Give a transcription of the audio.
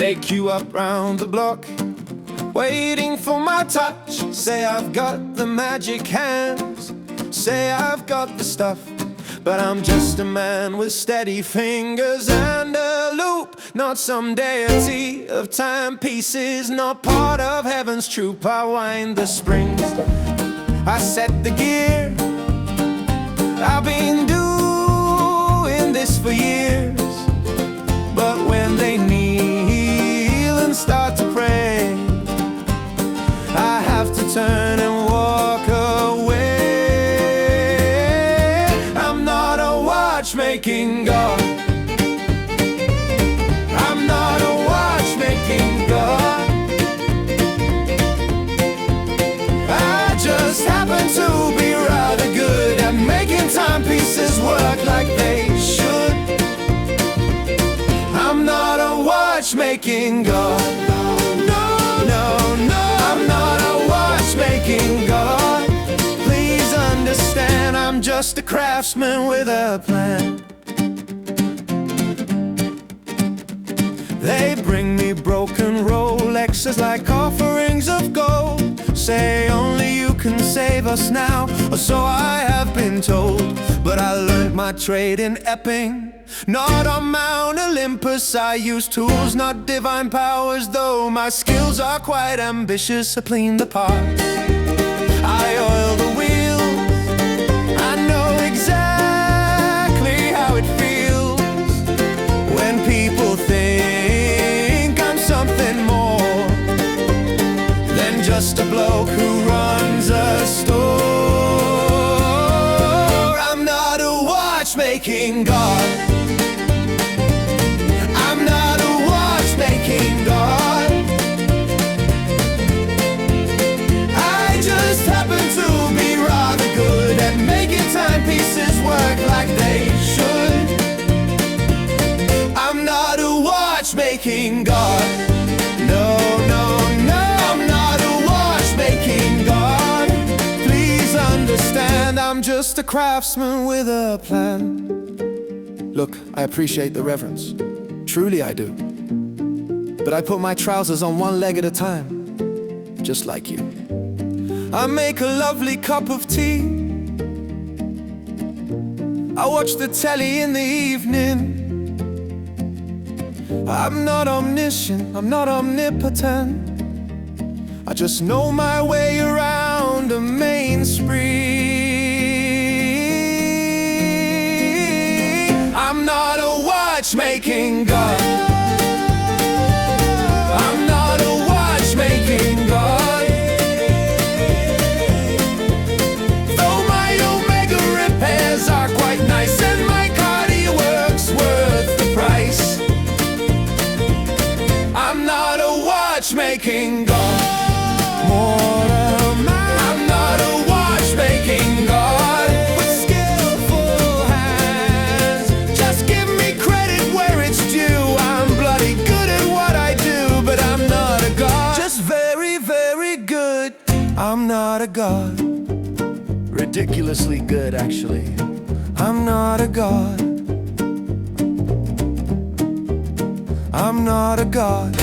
They queue up round the block, waiting for my touch. Say I've got the magic hands, say I've got the stuff. But I'm just a man with steady fingers and a loop, not some deity of timepieces, not part of heaven's troop. I wind the springs, I set the gear. I've been doing this for years. But when they kneel and start to pray, I have to turn and walk away. I'm not a watchmaking God. I'm not a watchmaking God. I just happen to be rather good at making timepieces work like they should. I'm not a watchmaking God. No, no, no, I'm not a watchmaking God. Please understand, I'm just a craftsman with a plan. They bring me broken Rolexes like offerings of gold. Say only you can save us now, or so I have been told. But I learned my trade in Epping, not on Mount Olympus. I use tools, not divine powers, though my skills are quite ambitious. I clean the parts, I oil the wheels. I know exactly how it feels when people think I'm something more than just a bloke who runs a store. I'm not a watchmaking God. I'm not a watchmaking God. I just happen to be rather good at making timepieces work like they should. I'm not a watchmaking God. No, no, no, I'm not a watchmaking God. Please understand, I'm just a craftsman with a plan. Look, I appreciate the reverence, truly I do. But I put my trousers on one leg at a time, just like you. I make a lovely cup of tea, I watch the telly in the evening. I'm not omniscient, I'm not omnipotent. I just know my way around a main spree. I'm not a watchmaking God. I'm not a watchmaking God. Though my Omega repairs are quite nice and my cardio work's worth the price, I'm not a watchmaking God. I'm not a watchmaking God with skillful hands. Just give me credit where it's due. I'm bloody good at what I do, but I'm not a God. Just very, very good. I'm not a God. Ridiculously good, actually. I'm not a God. I'm not a God.